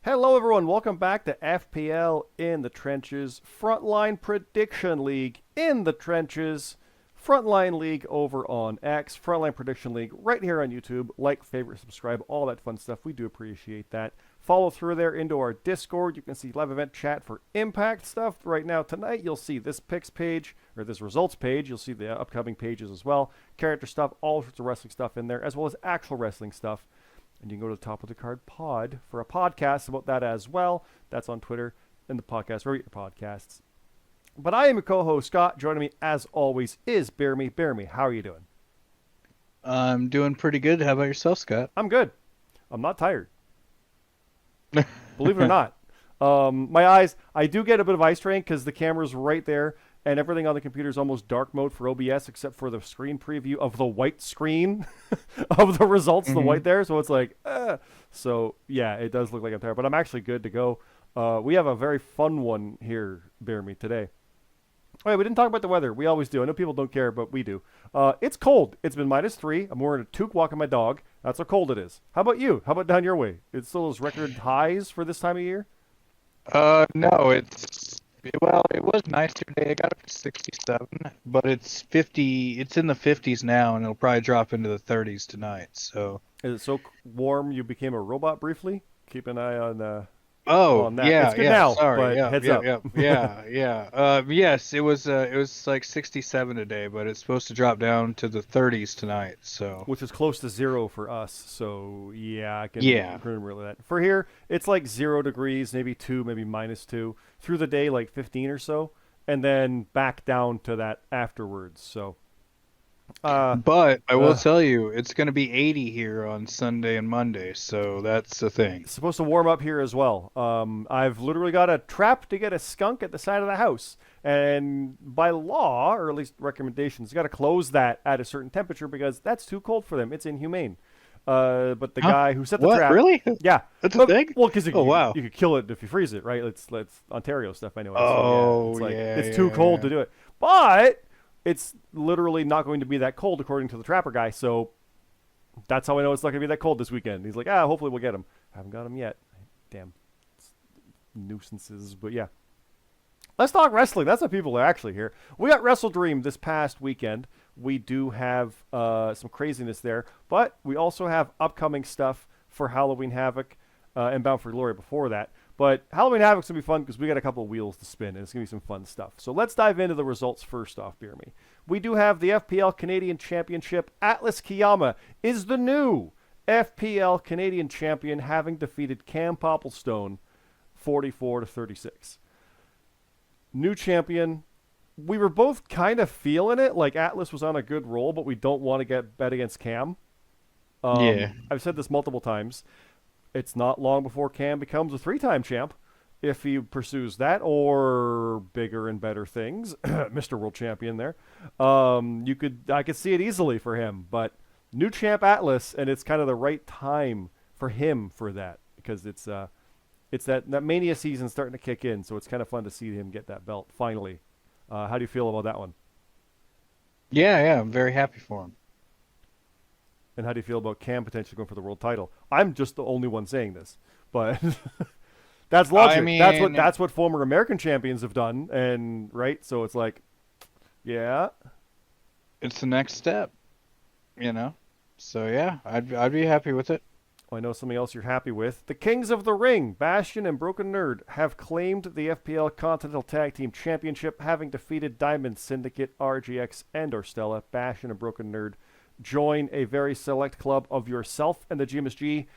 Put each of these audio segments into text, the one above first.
Hello, everyone. Welcome back to FPL in the Trenches, Frontline Prediction League in the Trenches, Frontline League over on X, Frontline Prediction League right here on YouTube. Like, favorite, subscribe, all that fun stuff. We do appreciate that. Follow through there into our Discord. You can see live event chat for Impact stuff. Right now, tonight, you'll see this picks page, or this results page. You'll see the upcoming pages as well. Character stuff, all sorts of wrestling stuff in there, as well as actual wrestling stuff. And you can go to the top of the card pod for a podcast about that as well. That's on Twitter and the podcast, where you get your podcasts. But I am your co-host, Scott. Joining me, as always, is BeerMe. BeerMe, how are you doing? I'm doing pretty good. How about yourself, Scott? I'm good. I'm not tired. Believe it or not. My eyes, I do get a bit of eye strain because the camera's right there and everything on the computer is almost dark mode for OBS except for the screen preview of the white screen of the results, the white there. So it's like, So, yeah, it does look like I'm tired. But I'm actually good to go. We have a very fun one here, Bear Me, today. Oh, yeah, we didn't talk about the weather. We always do. I know people don't care, but we do. It's cold. It's been -3. I'm wearing a toque walking my dog. That's how cold it is. How about you? How about down your way? It's still those record highs for this time of year? No, it was nice today. I got up to 67, but it's 50. It's in the 50s now, and it'll probably drop into the 30s tonight. So. Is it so warm you became a robot briefly? Keep an eye Oh, on that. yeah, It's good yeah. now, Sorry, but yeah, heads yeah, up. yeah, yeah, yeah. Yes, it was like 67 today, but it's supposed to drop down to the 30s tonight. So. Which is close to 0 for us. So yeah, I Yeah. can remember that. For here, it's like 0 degrees, maybe 2, maybe -2 through the day, like 15 or so, and then back down to that afterwards. So, uh, But I will uh tell you, it's going to be 80 here on Sunday and Monday, so that's the thing. it's supposed to warm up here as well. I've literally got a trap to get a skunk at the side of the house, and by law, or at least recommendations, you got to close that at a certain temperature because that's too cold for them. It's inhumane. But the Huh? guy who set the What? trap, Really? yeah, That's a thing? well, because Oh, wow. you could kill it if you freeze it, right? It's Ontario stuff anyway. So yeah, it's Oh, like yeah, it's too yeah, cold yeah. to do it, but it's literally not going to be that cold according to the trapper guy. So that's how I know it's not going to be that cold this weekend. He's like, hopefully we'll get him. Haven't got him yet. Damn nuisances, but yeah. Let's talk wrestling. That's what people are actually here. We got WrestleDream this past weekend. We do have some craziness there, but we also have upcoming stuff for Halloween Havoc and Bound for Glory before that. But Halloween Havoc's going to be fun because we got a couple of wheels to spin, and it's going to be some fun stuff. So let's dive into the results first off, Beer Me. We do have the FPL Canadian Championship. Atlas Kiyama is the new FPL Canadian Champion, having defeated Cam Popplestone 44-36. New champion. We were both kind of feeling it. Like Atlas was on a good roll, but we don't want to get bet against Cam. Yeah. I've said this multiple times. It's not long before Cam becomes a 3-time champ if he pursues that or bigger and better things. Mr. World Champion there. I could see it easily for him, but new champ Atlas, and it's kind of the right time for him for that because it's that Mania season starting to kick in, so it's kind of fun to see him get that belt finally. How do you feel about that one? Yeah, yeah, I'm very happy for him. And how do you feel about Cam potentially going for the world title? I'm just the only one saying this, but that's I logic. mean, That's what former American champions have done, and right. So it's like, yeah, it's the next step, you know? So yeah, I'd be happy with it. I know something else you're happy with. The Kings of the Ring, Bastion and Broken Nerd, have claimed the FPL Continental Tag Team Championship, having defeated Diamond Syndicate, RGX, and Orstella. Bastion and Broken Nerd join a very select club of yourself and the GMSG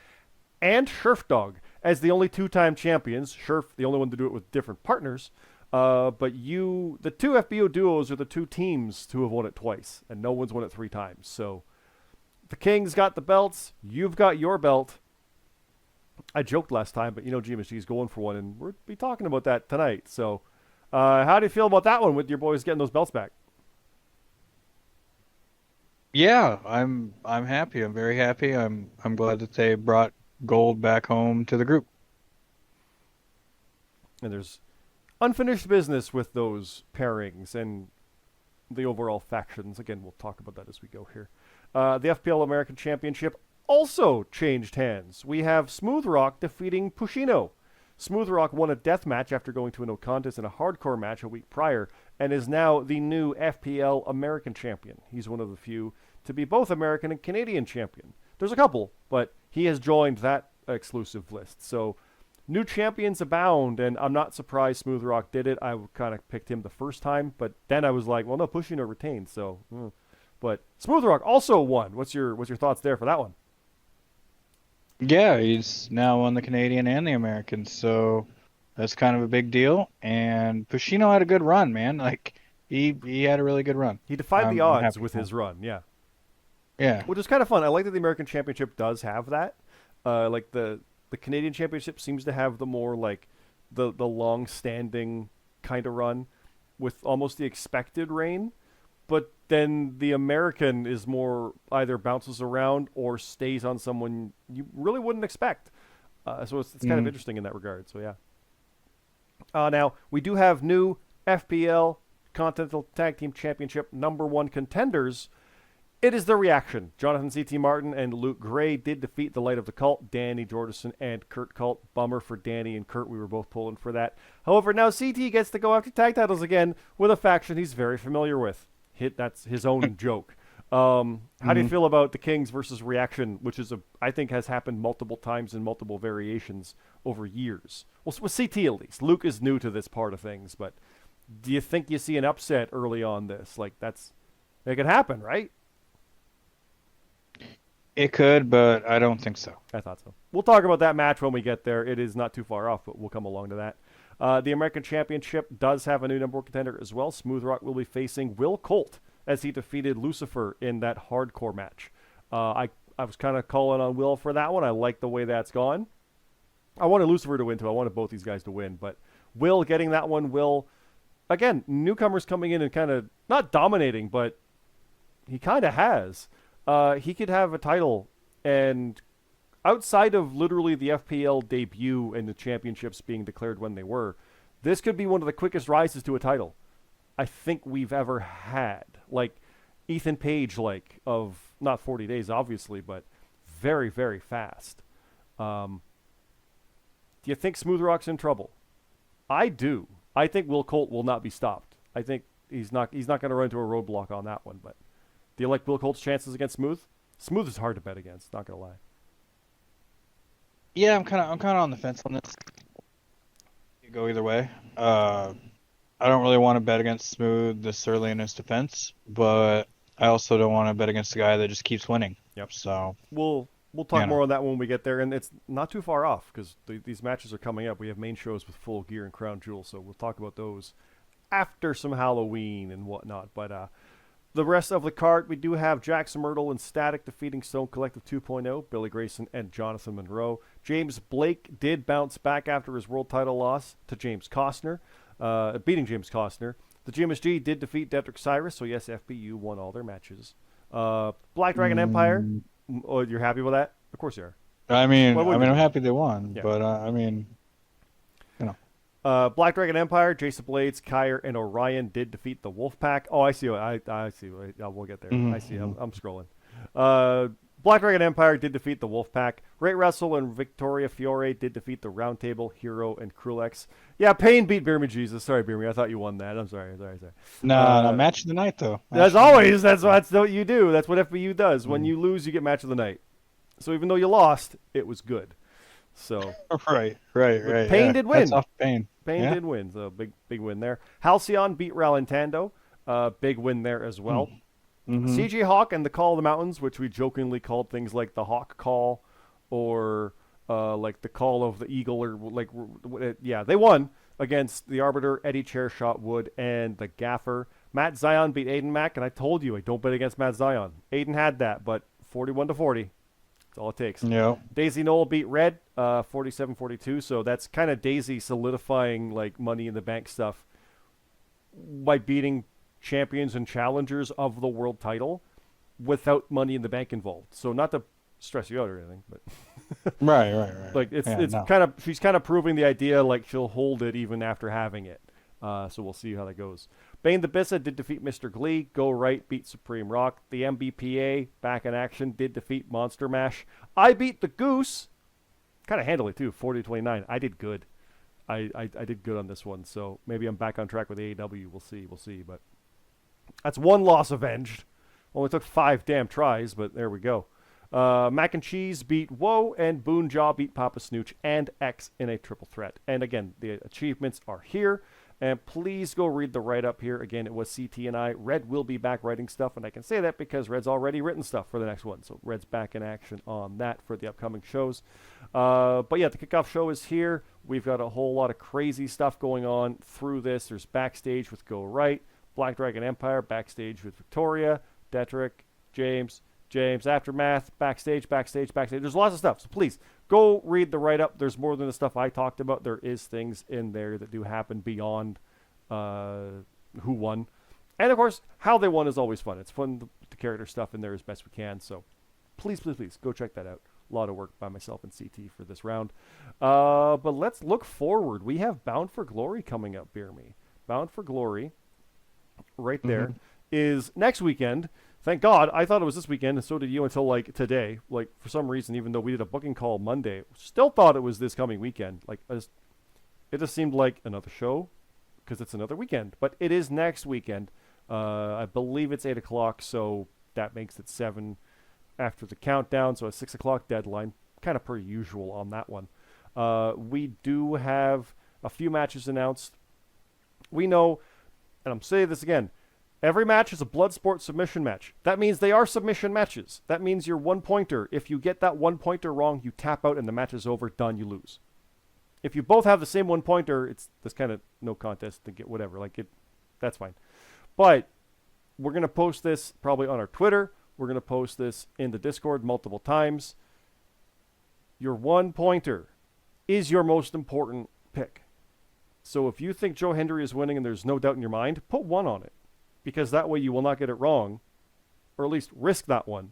and Scherf Dog as the only 2-time champions. Scherf, the only one to do it with different partners. But the two FBO duos are the two teams to have won it twice, and no one's won it 3 times. So the Kings got the belts. You've got your belt. I joked last time, but GMSG is going for one, and we'll be talking about that tonight. So how do you feel about that one with your boys getting those belts back? Yeah, I'm happy. I'm very happy. I'm glad that they brought gold back home to the group. And there's unfinished business with those pairings and the overall factions. Again, we'll talk about that as we go here. The FPL American Championship also changed hands. We have Smooth Rock defeating Pushino Smooth Rock won a death match after going to a no contest in a hardcore match a week prior, and is now the new FPL American champion. He's one of the few to be both American and Canadian champion. There's a couple, but he has joined that exclusive list. So new champions abound, and I'm not surprised Smooth Rock did it. I kind of picked him the first time, but then I was like, well, no, pushing or retained. So, but Smooth Rock also won. What's your thoughts there for that one? Yeah, he's now on the Canadian and the American, so that's kind of a big deal. And Pushino had a good run, man. Like he had a really good run. He defied the odds with his run, yeah. Yeah. Which is kind of fun. I like that the American Championship does have that. Like the Canadian Championship seems to have the more like the long-standing kind of run with almost the expected reign. But then the American is more either bounces around or stays on someone you really wouldn't expect. So it's kind of interesting in that regard. So, yeah. Now, we do have new FPL Continental Tag Team Championship #1 contenders. It is the Reaction. Jonathan C.T. Martin and Luke Gray did defeat the Light of the Cult, Danny Jordison and Kurt Cult. Bummer for Danny and Kurt. We were both pulling for that. However, now CT gets to go after tag titles again with a faction he's very familiar with. That's his own joke. How do you feel about the Kings versus Reaction, which is I think has happened multiple times in multiple variations over years? Well, with CT at least. Luke is new to this part of things, but do you think you see an upset early on this? Like it could happen, right? It could, but I don't think so. I thought so. We'll talk about that match when we get there. It is not too far off, but we'll come along to that. The American Championship does have a new #1 contender as well. Smooth Rock will be facing Will Colt as he defeated Lucifer in that hardcore match. I was kind of calling on Will for that one. I like the way that's gone. I wanted Lucifer to win too. I wanted both these guys to win, but Will getting that one. Will, again, newcomers coming in and kind of not dominating, but he kind of has. He could have a title, and outside of literally the FPL debut and the championships being declared when they were, this could be one of the quickest rises to a title I think we've ever had. Like Ethan Page, of not 40 days, obviously, but very, very fast. Do you think Smooth Rock's in trouble? I do. I think Will Colt will not be stopped. I think he's not going to run into a roadblock on that one. But do you like Will Colt's chances against Smooth? Smooth is hard to bet against. Not going to lie. Yeah, I'm kind of on the fence on this. You go either way. I don't really want to bet against Smooth this early in his defense, but I also don't want to bet against a guy that just keeps winning. Yep. So we'll talk more on that when we get there, and it's not too far off because these matches are coming up. We have main shows with Full Gear and Crown Jewel, so we'll talk about those after some Halloween and whatnot. But the rest of the card, we do have Jackson Myrtle and Static defeating Stone Collective 2.0, Billy Grayson and Jonathan Monroe. James Blake did bounce back after his world title loss to James Costner, beating James Costner. The GMSG did defeat Dedrick Cyrus, so yes, FBU won all their matches. Black Dragon Empire, oh, you're happy with that? Of course you are. I'm happy they won, yeah. But Black Dragon Empire, Jason Blades, Kyer, and Orion did defeat the Wolfpack. Oh, I see. I see. We'll get there. I see. I'm scrolling. Black Dragon Empire did defeat the Wolfpack. Ray Russell and Victoria Fiore did defeat the Roundtable, Hero, and Krulex. Yeah, Payne beat BeerMe Jesus. Sorry, BeerMe. I thought you won that. I'm sorry. No, match of the night, though. As always, that's what you do. That's what FBU does. When you lose, you get match of the night. So even though you lost, it was good. So right. Payne did win. That's off Payne. Payne did win. So big win there. Halcyon beat Ralentando. Big win there as well. CG Hawk and the Call of the Mountains, which we jokingly called things like the Hawk Call or like the Call of the Eagle, or they won against the Arbiter, Eddie Chairshot Wood, and the Gaffer. Matt Zion beat Aiden Mack, and I told you I don't bet against Matt Zion. Aiden had that, but 41-40. That's all it takes. Yeah. Daisy Knoll beat Red, 47-42. So that's kind of Daisy solidifying Money in the Bank stuff by beating champions and challengers of the world title without Money in the Bank involved. So not to stress you out or anything, but right. She's kind of proving the idea she'll hold it even after having it. So we'll see how that goes. Bane the Bissa did defeat Mr. Glee. Go Right beat Supreme Rock. The MBPA, back in action, did defeat Monster Mash. I beat the Goose. Kind of handily, too, 40-29. I did good. I did good on this one, so maybe I'm back on track with AEW. We'll see. But that's one loss avenged. Only took 5 damn tries, but there we go. Mac and Cheese beat Woe, and Boonjaw beat Papa Snooch and X in a triple threat. And again, the achievements are here. And please go read the write-up here. Again, it was CT and I. Red will be back writing stuff, and I can say that because Red's already written stuff for the next one. So Red's back in action on that for the upcoming shows. But yeah, the kickoff show is here. We've got a whole lot of crazy stuff going on through this. There's backstage with Go Right, Black Dragon Empire, backstage with Victoria, Detrick, James, Aftermath, backstage. There's lots of stuff. So please go read the write-up. There's more than the stuff I talked about. There is things in there that do happen beyond who won. And, of course, how they won is always fun. It's fun to character stuff in there as best we can. So please, go check that out. A lot of work by myself and CT for this round. But let's look forward. We have Bound for Glory coming up, BeerMe. Bound for Glory, right there, is next weekend. Thank God. I thought it was this weekend, and so did you until, today. For some reason, even though we did a booking call Monday, still thought it was this coming weekend. It just seemed like another show because it's another weekend. But it is next weekend. I believe it's 8 o'clock, so that makes it 7 after the countdown. So a 6 o'clock deadline, kind of per usual on that one. We do have a few matches announced. We know, and I'm saying this again, every match is a Bloodsport submission match. That means they are submission matches. That means your one-pointer. If you get that one-pointer wrong, you tap out and the match is over. Done. You lose. If you both have the same one-pointer, it's this kind of no contest to get whatever. That's fine. But we're going to post this probably on our Twitter. We're going to post this in the Discord multiple times. Your one-pointer is your most important pick. So if you think Joe Hendry is winning and there's no doubt in your mind, put 1 on it. Because that way you will not get it wrong, or at least risk that one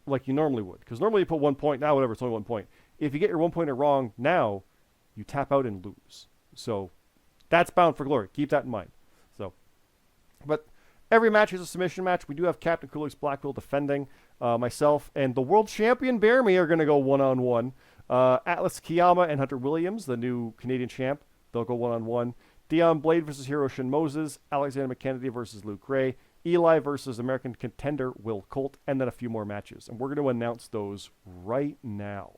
like you normally would. Because normally you put 1 point, now whatever, it's only 1 point. If you get your one-pointer wrong now, you tap out and lose. So that's Bound for Glory. Keep that in mind. But every match is a submission match. We do have Captain Kulik's Blackwell defending. Myself and the world champion BeerMe are going to go one-on-one. Atlas Kiyama and Hunter Williams, the new Canadian champ, they'll go one-on-one. Dion Blade versus Hiroshin Moses, Alexander McKennedy versus Luke Gray, Eli versus American contender Will Colt, and then a few more matches. And we're going to announce those right now.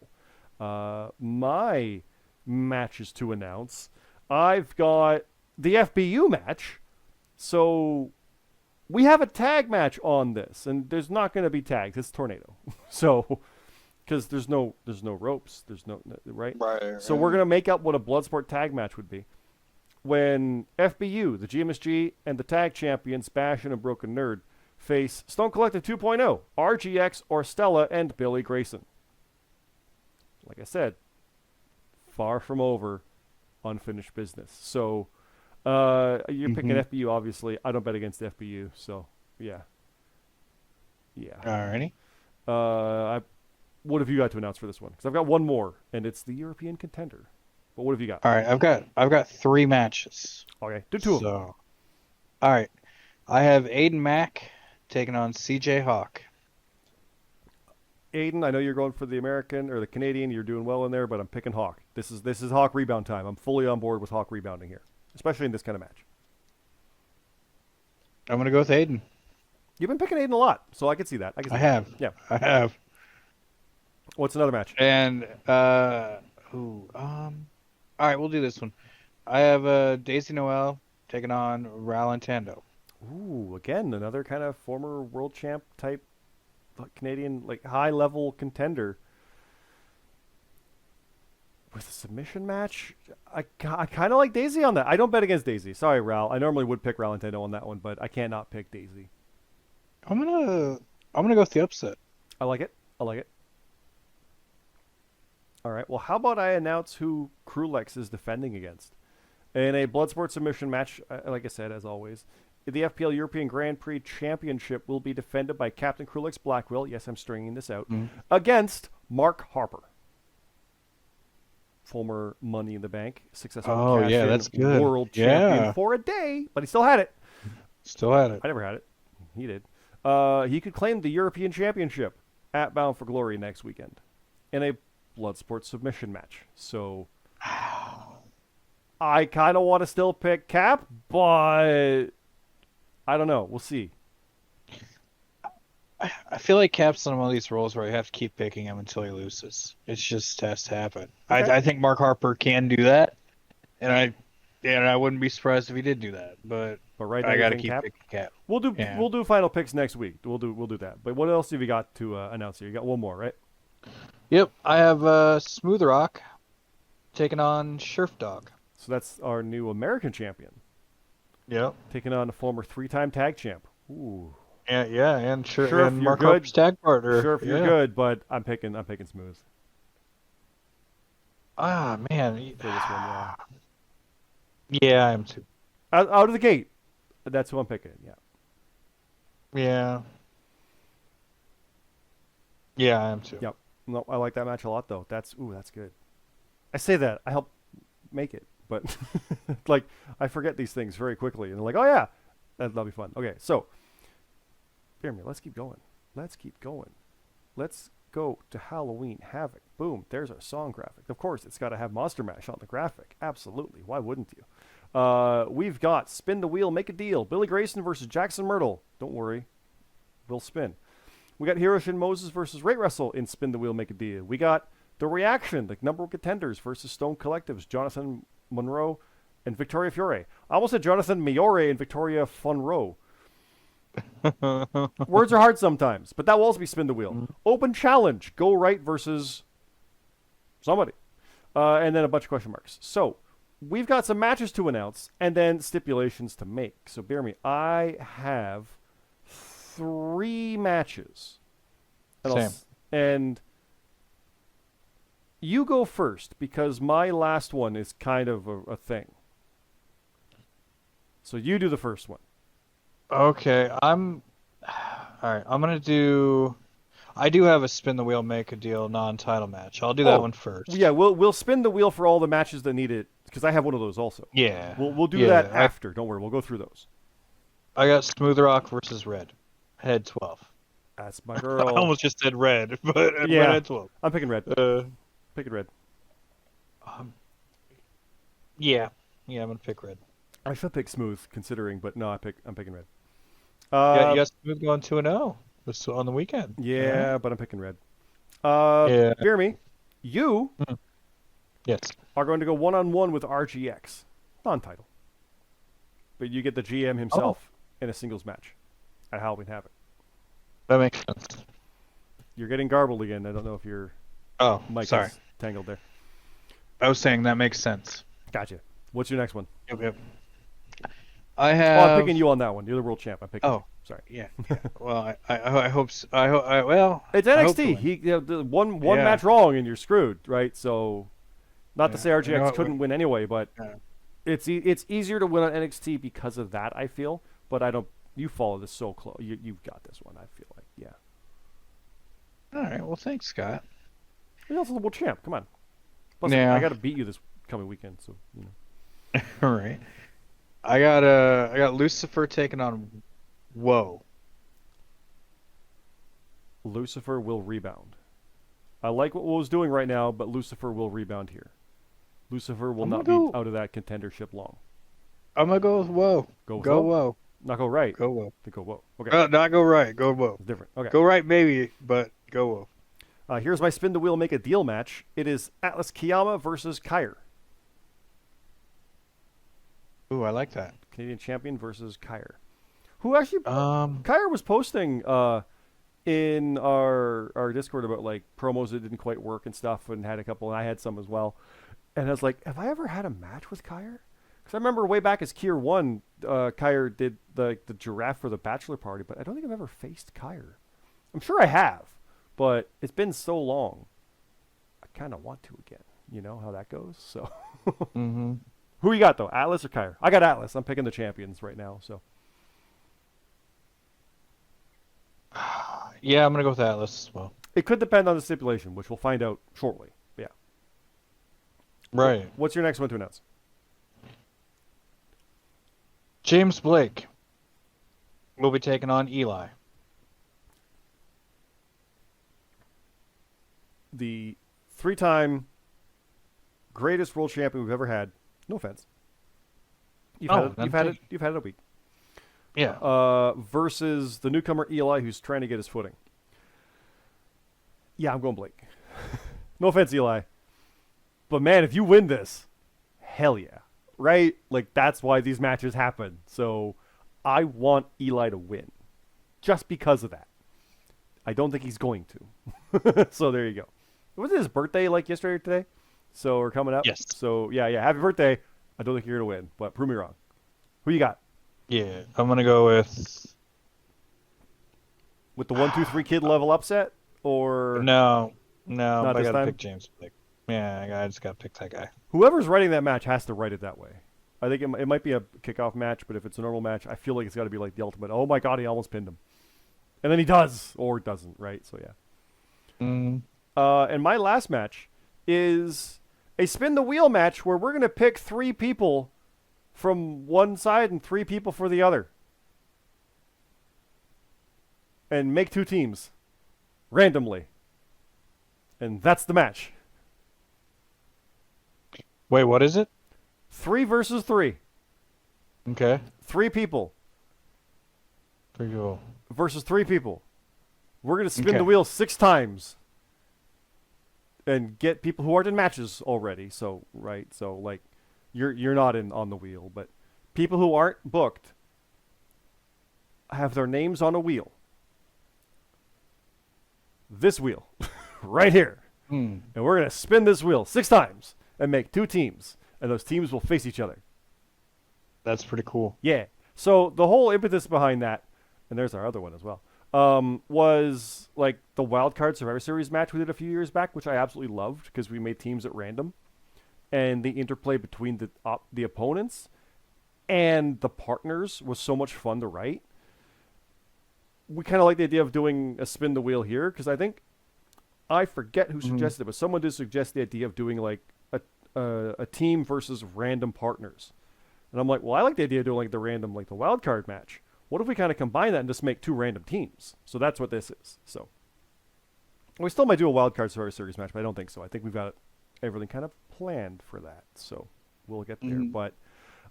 My matches to announce, I've got the FBU match. So we have a tag match on this, and there's not going to be tags. It's Tornado. So, because there's no ropes. There's no, right? Right. So we're going to make up what a Bloodsport tag match would be. When FBU, the GMSG, and the tag champions, Bastion and Broken Nerd, face Stone Collective 2.0, RGX, Orstella, and Billy Grayson. Like I said, far from over, unfinished business. So, you're picking FBU, obviously. I don't bet against FBU, so, yeah. Alrighty. What have you got to announce for this one? Because I've got one more, and it's the European contender. But what have you got? All right, I've got 3 matches. Okay, do 2 of them. All right, I have Aiden Mack taking on CJ Hawk. Aiden, I know you're going for the American or the Canadian. You're doing well in there, but I'm picking Hawk. This is Hawk rebound time. I'm fully on board with Hawk rebounding here, especially in this kind of match. I'm gonna go with Aiden. You've been picking Aiden a lot, so I can see that. I have. Yeah, I have. What's another match? And all right, we'll do this one. I have Daisy Noel taking on Ralentando. Ooh, again, another kind of former world champ type Canadian, high-level contender. With a submission match, I kind of like Daisy on that. I don't bet against Daisy. Sorry, Ral. I normally would pick Ralentando on that one, but I can't not pick Daisy. I'm gonna go with the upset. I like it. All right. Well, how about I announce who Krulex is defending against? In a Bloodsport submission match, like I said, as always, the FPL European Grand Prix Championship will be defended by Captain Krulex Blackwell. Yes, I'm stringing this out. Against Mark Harper. Former Money in the Bank, successful that's good. World champion for a day, but he still had it. I never had it. He did. He could claim the European Championship at Bound for Glory next weekend in a Bloodsport submission match. So I kind of want to still pick Cap, but I don't know. We'll see. I feel like Cap's on one of these roles where you have to keep picking him until he loses. It just has to happen. Okay. I think Mark Harper can do that, and I wouldn't be surprised if he did do that. But right now, I you got to think keep Cap? picking Cap. Yeah. We'll do final picks next week. We'll do that. But what else have you got to announce here? You got one more, right? Yep, I have Smooth Rock taking on Scherf Dog. So that's our new American champion Yep. taking on a former 3-time tag champ. Ooh. Yeah, and Sure, and if Mark you're good. Harper's tag partner. Sure, if you're Yeah. good, but I'm picking Smooth Ah, man. for this one. Yeah. Yeah, I am too. Out of the gate, that's who I'm picking. Yeah. Yeah. Yeah, I am too. Yep. No, I like that match a lot though. That's good. I say that I help make it, but like I forget these things very quickly, and they're like, oh yeah, that'll be fun. Okay, so BeerMe, let's keep going. Let's go to Halloween Havoc. Boom, there's our song graphic. Of course, it's got to have Monster Mash on the graphic. Absolutely. Why wouldn't you? We've got Spin the Wheel, Make a Deal. Billy Grayson versus Jackson Myrtle. Don't worry. We'll spin. We got Hiroshi Moses versus Ray Wrestle in Spin the Wheel, Make a Deal. We got The Reaction, the number one contenders versus Stone Collectives, Jonathan Monroe and Victoria Fiore. I almost said Jonathan Miore and Victoria Funro. Words are hard sometimes, but that will also be Spin the Wheel. Open Challenge, Go Right versus somebody. And then a bunch of question marks. So we've got some matches to announce and then stipulations to make. So bear me. I have 3 matches. Same. And you go first because my last one is kind of a thing. So you do the first one. Okay, all right. I'm gonna do. I do have a Spin the Wheel, Make a Deal non-title match. I'll do that one first. Yeah, we'll spin the wheel for all the matches that need it because I have one of those also. Yeah. We'll do that after. Don't worry, we'll go through those. I got Smooth Rock versus Red. Head 12. That's my girl. I almost just said Red, but Yeah. Head 12. I'm picking Red. Picking Red. Yeah, I'm gonna pick Red. I should pick Smooth considering, but no, I'm picking Red. Yeah, you got Smooth going 2-0 on the weekend. Yeah, but I'm picking Red. Yeah. BeerMe, you Yes. are going to go one-on-one with RGX, non-title, but you get the GM himself in a singles match at Halloween Havoc. That makes sense. You're getting garbled again. I don't know if your mic sorry. is tangled there. I was saying that makes sense. Gotcha. What's your next one? Yep. I have. I'm picking you on that one. You're the world champ. I'm picking. Oh, sorry. Yeah. Well, I hope. Well, it's NXT. The one match wrong and you're screwed, right? So, not to say RGX couldn't win anyway, but it's easier to win on NXT because of that. I feel, but I don't. You follow this so close. You've got this one. I feel like, yeah. All right. Well, thanks, Scott. You're also the world champ. Come on. Plus, Yeah. I got to beat you this coming weekend. So, you know. All right. I got Lucifer taking on Whoa. Lucifer will rebound. I like what Woe's doing right now, but Lucifer will rebound here. Lucifer will not be out of that contendership long. I'm gonna go with Whoa. Go Whoa. Not go right. Go Whoa. Go Whoa. Okay. Not go right. Go Whoa. It's different. Okay. Go right, maybe, but go Whoa. Here's my spin the wheel, make a deal match. It is Atlas Kiyama versus Kyer. Ooh, I like that. Canadian champion versus Kyer. Who actually Kyer was posting in our Discord about like promos that didn't quite work and stuff, and had a couple, and I had some as well. And I was like, have I ever had a match with Kyer? Because I remember way back as Kier 1, Kyer did the giraffe for the bachelor party, but I don't think I've ever faced Kyer. I'm sure I have, but it's been so long. I kind of want to again. You know how that goes? So, Who you got, though? Atlas or Kyer? I got Atlas. I'm picking the champions right now. So, Yeah, I'm going to go with Atlas as well. it could depend on the stipulation, which we'll find out shortly. Yeah. Right. What's your next one to announce? James Blake will be taking on Eli. The 3-time greatest world champion we've ever had. No offense. You've had it a week. Yeah. Versus the newcomer Eli, who's trying to get his footing. Yeah, I'm going Blake. No offense, Eli. But man, if you win this, hell yeah. Right? Like, that's why these matches happen. So I want Eli to win. Just because of that. I don't think he's going to. So there you go. Was it his birthday like yesterday or today? So we're coming up. Yes. So yeah. Happy birthday. I don't think you're going to win, but prove me wrong. Who you got? Yeah. I'm going to go with the 1-2-3 kid level upset? Or No, not I this got to time? pick James Blake. Yeah, I just got to pick that guy. Whoever's writing that match has to write it that way. I think it might be a kickoff match, but if it's a normal match, I feel like it's got to be like the ultimate. Oh my god, he almost pinned him. And then he does, or doesn't, right? So yeah. And my last match is a spin the wheel match where we're going to pick 3 people from one side and 3 people for the other. And make 2 teams. Randomly. And that's the match. Wait, what is it? 3 versus 3. Okay. 3 people. Pretty cool. Versus 3 people. We're going to spin Okay. the wheel 6 times. And get people who aren't in matches already. So, right. So, like, you're not on the wheel. But people who aren't booked have their names on a wheel. This wheel. Right here. And we're going to spin this wheel 6 times. And make 2 teams. And those teams will face each other. That's pretty cool. Yeah. So the whole impetus behind that, and there's our other one as well, was like the Wild Card Survivor Series match we did a few years back, which I absolutely loved because we made teams at random, and the interplay between the opponents and the partners was so much fun to write. We kind of like the idea of doing a spin the wheel here because I forget who suggested it, but someone did suggest the idea of doing like a team versus random partners. And I'm like, well, I like the idea of doing like the random, like the wild card match. What if we kind of combine that and just make 2 random teams? So that's what this is. So we still might do a wild card Survivor Series match, but I don't think so. I think we've got everything kind of planned for that. So we'll get there. But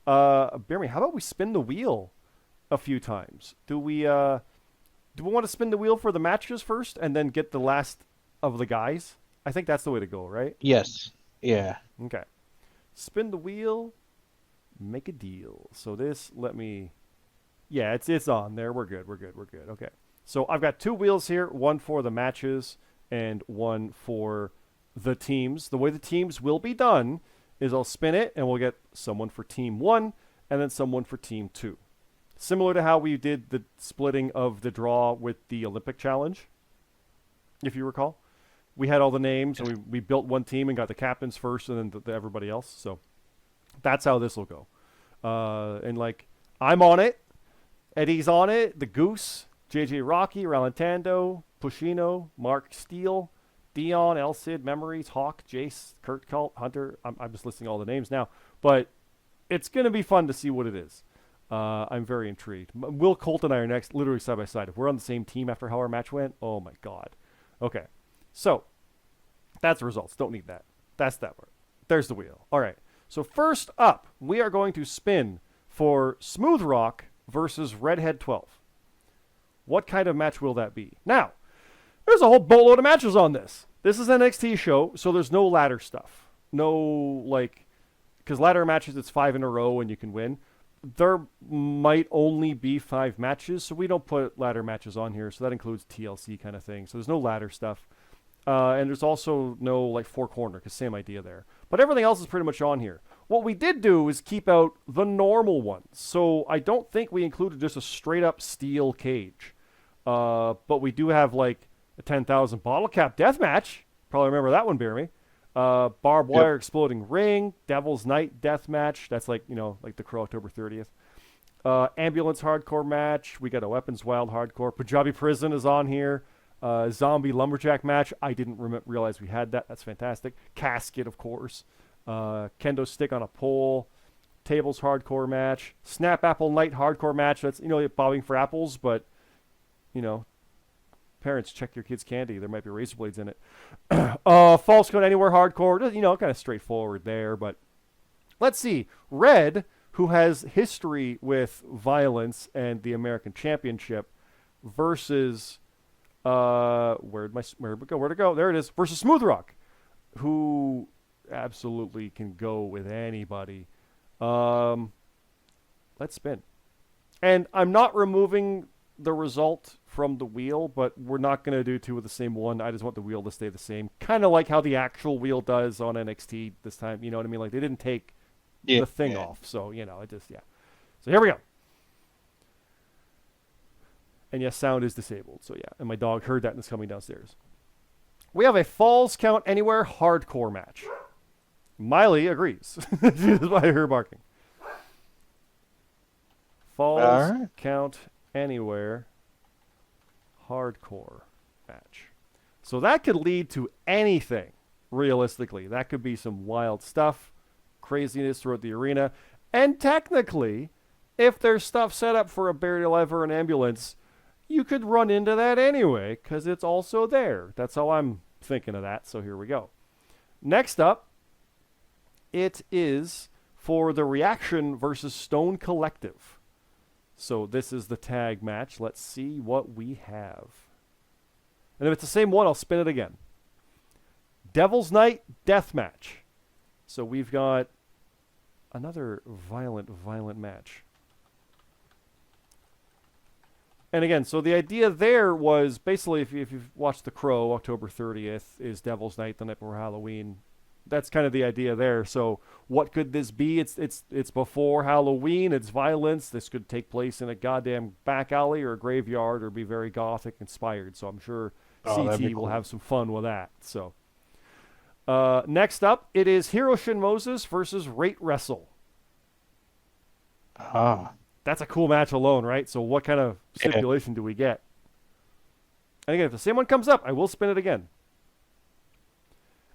BeerMe, how about we spin the wheel a few times? Do we want to spin the wheel for the matches first and then get the last of the guys? I think that's the way to go, right? Yes. Yeah. Okay. Spin the wheel, make a deal. So this, yeah, it's on there. We're good. Okay. So I've got 2 wheels here, one for the matches and one for the teams. The way the teams will be done is I'll spin it and we'll get someone for team 1 and then someone for team 2. Similar to how we did the splitting of the draw with the Olympic Challenge, if you recall. We had all the names, and we built one team and got the captains first and then everybody else. So that's how this will go. And, like, I'm on it. Eddie's on it. The Goose, JJ Rocky, Ralentando, Pushino, Mark Steele, Dion, El Cid, Memories, Hawk, Jace, Kurt Cult, Hunter. I'm just listing all the names now. But it's going to be fun to see what it is. I'm very intrigued. Will Colt and I are next, literally side by side. If we're on the same team after how our match went, oh, my God. Okay. So, that's the results. Don't need that. That's that part. There's the wheel. All right. So, first up, we are going to spin for Smooth Rock versus Redhead 12. What kind of match will that be? Now, there's a whole boatload of matches on this. This is an NXT show, so there's no ladder stuff. No, like, because ladder matches, it's 5 in a row and you can win. There might only be 5 matches, so we don't put ladder matches on here. So that includes TLC kind of thing. So there's no ladder stuff. And there's also no, like, 4 corner, because same idea there. But everything else is pretty much on here. What we did do is keep out the normal ones. So I don't think we included just a straight-up steel cage. But we do have, like, a 10,000 bottle cap death match. Probably remember that one, BeerMe. Barbed wire exploding ring, Devil's Night death match. That's like, like the Crow October 30th. Ambulance hardcore match. We got a Weapons Wild hardcore. Punjabi Prison is on here. Zombie lumberjack match. I didn't realize we had that. That's fantastic. Casket, of course. Kendo stick on a pole. Tables hardcore match. Snap Apple Night hardcore match. That's, bobbing for apples, but, parents, check your kids' candy. There might be razor blades in it. False Code Anywhere hardcore. Kind of straightforward there, but let's see. Red, who has history with violence and the American Championship versus where'd it go? There it is. Versus Smooth Rock, who absolutely can go with anybody. Let's spin. And I'm not removing the result from the wheel, but we're not going to do two with the same one. I just want the wheel to stay the same. Kind of like how the actual wheel does on NXT this time. You know what I mean? Like, they didn't take the thing off. So, it just, So here we go. And yes, sound is disabled. So, and my dog heard that and is coming downstairs. We have a Falls Count Anywhere hardcore match. Miley agrees. This is why I heard barking. Falls Count Anywhere hardcore match. So that could lead to anything, realistically. That could be some wild stuff, craziness throughout the arena. And technically, if there's stuff set up for a buried alive or an ambulance, you could run into that anyway, because it's also there. That's how I'm thinking of that, so here we go. Next up, it is for the Reaction versus Stone Collective. So this is the tag match. Let's see what we have. And if it's the same one, I'll spin it again. Devil's Night Death Match. So we've got another violent match. And again, so the idea there was basically, if you've watched The Crow, October 30th is Devil's Night, the night before Halloween. That's kind of the idea there. So what could this be? It's before Halloween. It's violence. This could take place in a goddamn back alley or a graveyard or be very gothic inspired. So I'm sure CT will have some fun with that. So next up, it is Hiroshin Moses versus Rate Wrestle. That's a cool match alone, right? So what kind of stipulation do we get? And again, if the same one comes up, I will spin it again.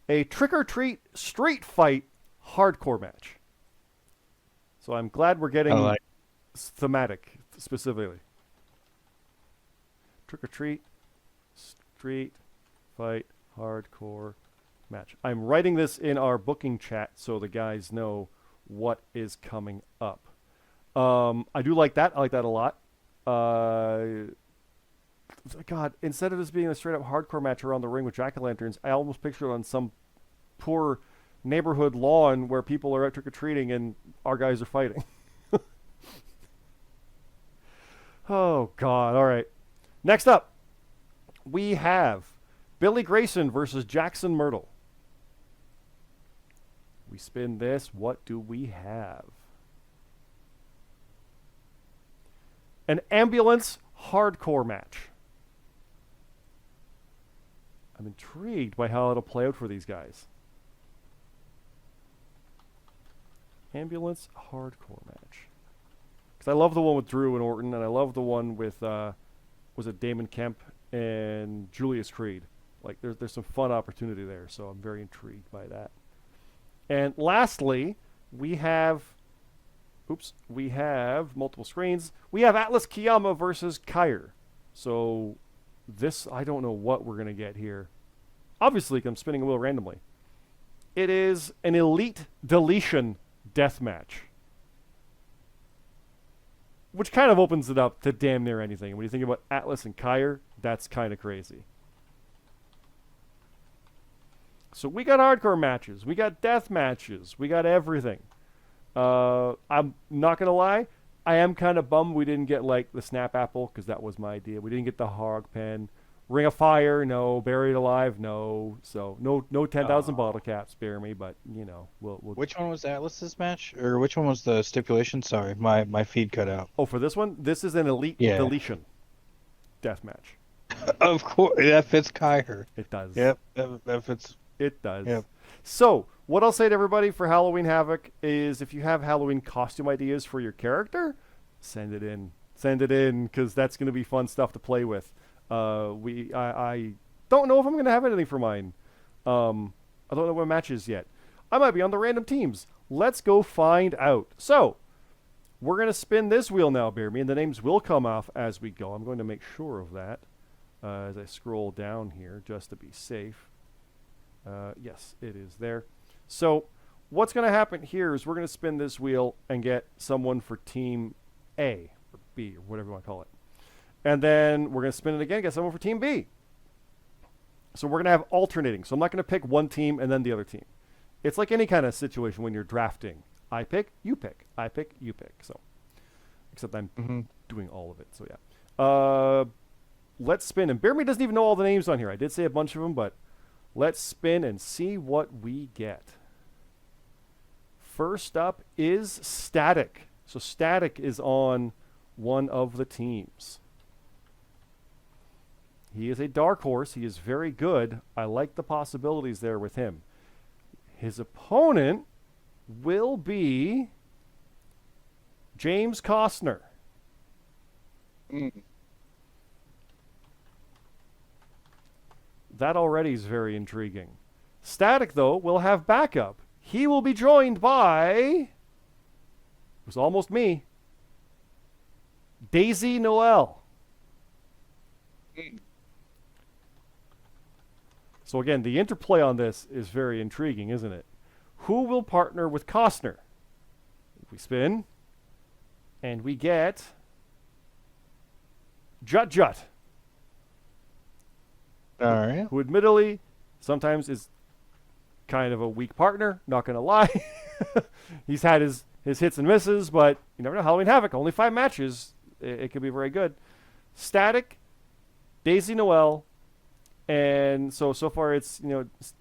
A Trick or Treat Street Fight hardcore match. So I'm glad we're getting thematic specifically. Trick or Treat Street Fight hardcore match. I'm writing this in our booking chat so the guys know what is coming up. I do like that. I like that a lot. God, instead of this being a straight-up hardcore match around the ring with jack-o'-lanterns, I almost picture it on some poor neighborhood lawn where people are out trick-or-treating and our guys are fighting. Oh, God. All right. Next up, we have Billy Grayson versus Jackson Myrtle. We spin this. What do we have? An ambulance hardcore match. I'm intrigued by how it'll play out for these guys. Ambulance hardcore match. Because I love the one with Drew and Orton, and I love the one with, was it Damon Kemp and Julius Creed. Like, there's some fun opportunity there, so I'm very intrigued by that. And lastly, we have multiple screens. We have Atlas Kiyama versus Kair. So this, I don't know what we're going to get here. Obviously, I'm spinning a wheel randomly. It is an Elite Deletion death match. Which kind of opens it up to damn near anything. When you think about Atlas and Kair, that's kind of crazy. So we got hardcore matches. We got death matches. We got everything. I'm not going to lie. I am kind of bummed we didn't get, like, the Snap Apple, because that was my idea. We didn't get the Hog Pen. Ring of Fire, no. Buried Alive, no. So, no 10,000 bottle caps, BeerMe, but, you know, we'll... Which one was Atlas's match? Or which one was the stipulation? Sorry, my feed cut out. Oh, for this one? This is an Elite Deletion death match. Of course. That fits Kair. It does. Yep, that fits. It does. Yep. So, what I'll say to everybody for Halloween Havoc is if you have Halloween costume ideas for your character, send it in. Send it in, because that's going to be fun stuff to play with. I don't know if I'm going to have anything for mine. I don't know what matches yet. I might be on the random teams. Let's go find out. So, we're going to spin this wheel now, BeerMe, and the names will come off as we go. I'm going to make sure of that as I scroll down here just to be safe. Yes, it is there. So what's going to happen here is we're going to spin this wheel and get someone for Team A or B or whatever you want to call it. And then we're going to spin it again and get someone for Team B. So we're going to have alternating. So I'm not going to pick one team and then the other team. It's like any kind of situation when you're drafting. I pick, you pick. I pick, you pick. So, except I'm doing all of it. So yeah. Let's spin. And BeerMe doesn't even know all the names on here. I did say a bunch of them, but let's spin and see what we get. First up is Static. So Static is on one of the teams. He is a dark horse. He is very good. I like the possibilities there with him. His opponent will be James Costner. That already is very intriguing. Static, though, will have backup. He will be joined by... It was almost me. Daisy Noel. So again, the interplay on this is very intriguing, isn't it? Who will partner with Costner? We spin, and we get Jut Jut. All right. Who admittedly sometimes is kind of a weak partner, not going to lie. He's had his hits and misses, but you never know. Halloween Havoc, only 5 matches. It could be very good. Static, Daisy Noel, and so far it's,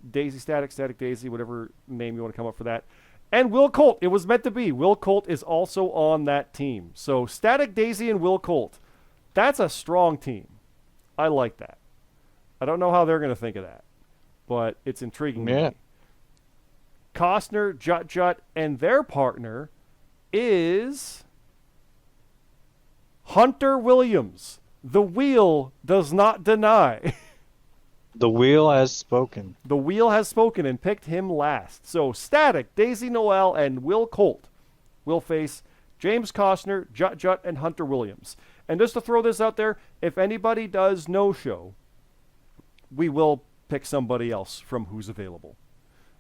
Daisy Static, Static Daisy, whatever name you want to come up for that. And Will Colt. It was meant to be. Will Colt is also on that team. So Static Daisy and Will Colt. That's a strong team. I like that. I don't know how they're going to think of that, but it's intriguing to me. Costner, Jut Jut, and their partner is Hunter Williams. The wheel does not deny. The wheel has spoken. The wheel has spoken and picked him last. So Static, Daisy Noel, and Will Colt will face James Costner, Jut Jut, and Hunter Williams. And just to throw this out there, if anybody does no-show, we will pick somebody else from who's available.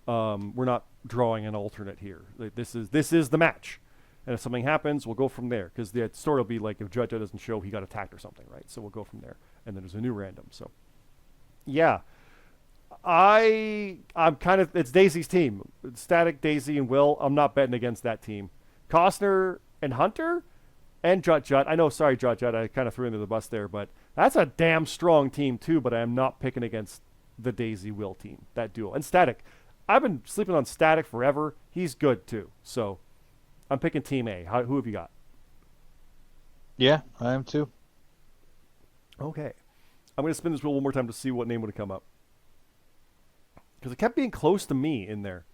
We're not drawing an alternate here. This is the match. And if something happens, we'll go from there. Because the story will be like if Jut Jut doesn't show, he got attacked or something, right? So we'll go from there. And then there's a new random. So, yeah. I'm kind of, it's Daisy's team. Static, Daisy, and Will. I'm not betting against that team. Costner and Hunter and Jut Jut. I know, sorry, Jut Jut. I kind of threw into the bus there, but that's a damn strong team too, but I am not picking against the Daisy Will team, that duo. And Static. I've been sleeping on Static forever. He's good too. So I'm picking Team A. Who have you got? Yeah, I am too. Okay. I'm going to spin this wheel one more time to see what name would have come up. Because it kept being close to me in there.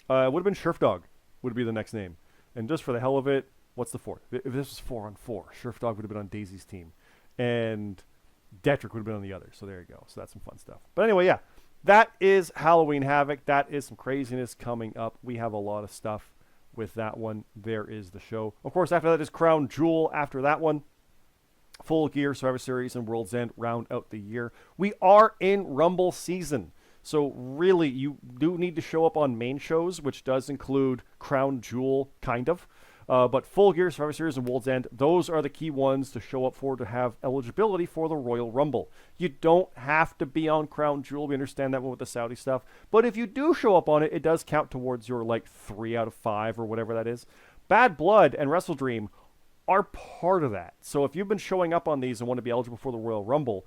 It would have been Sherfdog would be the next name. And just for the hell of it, what's the fourth? If this was 4-on-4, Sherfdog would have been on Daisy's team. And Detrick would have been on the other. So there you go. So that's some fun stuff. But anyway, yeah. That is Halloween Havoc. That is some craziness coming up. We have a lot of stuff with that one. There is the show. Of course, after that is Crown Jewel. After that one, Full Gear, Survivor Series, and World's End round out the year. We are in Rumble season. So really, you do need to show up on main shows, which does include Crown Jewel, kind of. But Full Gear, Survivor Series, and World's End, those are the key ones to show up for to have eligibility for the Royal Rumble. You don't have to be on Crown Jewel. We understand that one with the Saudi stuff. But if you do show up on it, it does count towards your, 3 out of 5 or whatever that is. Bad Blood and WrestleDream are part of that. So if you've been showing up on these and want to be eligible for the Royal Rumble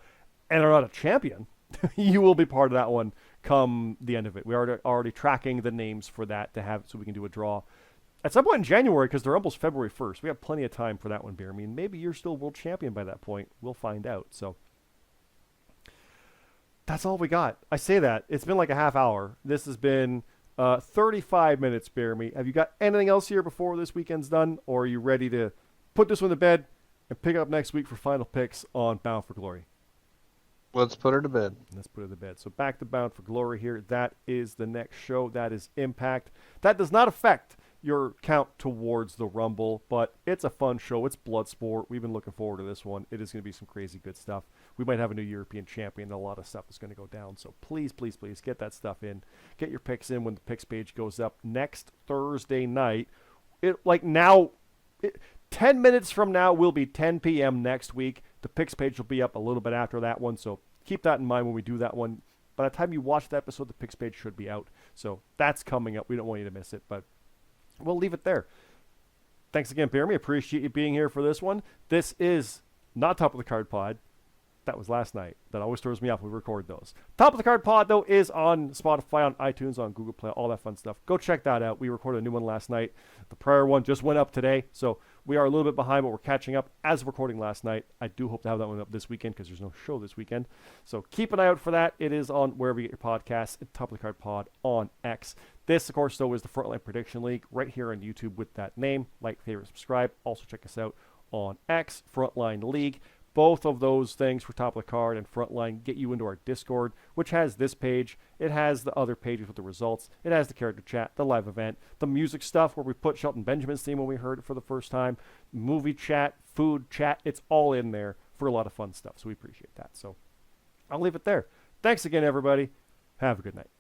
and are not a champion, you will be part of that one come the end of it. We are already tracking the names for that to have so we can do a draw at some point in January, because the Rumble's February 1st. We have plenty of time for that one, BeerMe. And maybe you're still world champion by that point. We'll find out. So that's all we got. I say that. It's been like a half hour. This has been 35 minutes, BeerMe. Have you got anything else here before this weekend's done? Or are you ready to put this one to bed and pick up next week for final picks on Bound for Glory? Let's put her to bed. Let's put her to bed. So back to Bound for Glory here. That is the next show. That is Impact. That does not affect your count towards the Rumble. But it's a fun show. It's Bloodsport. We've been looking forward to this one. It is going to be some crazy good stuff. We might have a new European champion. A lot of stuff is going to go down. So please, please, please get that stuff in. Get your picks in when the picks page goes up next Thursday night. 10 minutes from now will be 10 p.m. next week. The picks page will be up a little bit after that one. So keep that in mind when we do that one. By the time you watch the episode, the picks page should be out. So that's coming up. We don't want you to miss it, but we'll leave it there. Thanks again, BeerMe. Appreciate you being here for this one. This is not Top of the Card Pod. That was last night. That always throws me off. We record those. Top of the Card Pod, though, is on Spotify, on iTunes, on Google Play, all that fun stuff. Go check that out. We recorded a new one last night. The prior one just went up today, so we are a little bit behind, but we're catching up as of recording last night. I do hope to have that one up this weekend because there's no show this weekend. So keep an eye out for that. It is on wherever you get your podcasts. Top of the Card Pod on X. This, of course, though, is the Frontline Prediction League right here on YouTube with that name. Like, favorite, subscribe. Also check us out on X, Frontline League. Both of those things for Top of the Card and Frontline get you into our Discord, which has this page. It has the other pages with the results. It has the character chat, the live event, the music stuff where we put Shelton Benjamin's theme when we heard it for the first time, movie chat, food chat. It's all in there for a lot of fun stuff, so we appreciate that. So I'll leave it there. Thanks again, everybody. Have a good night.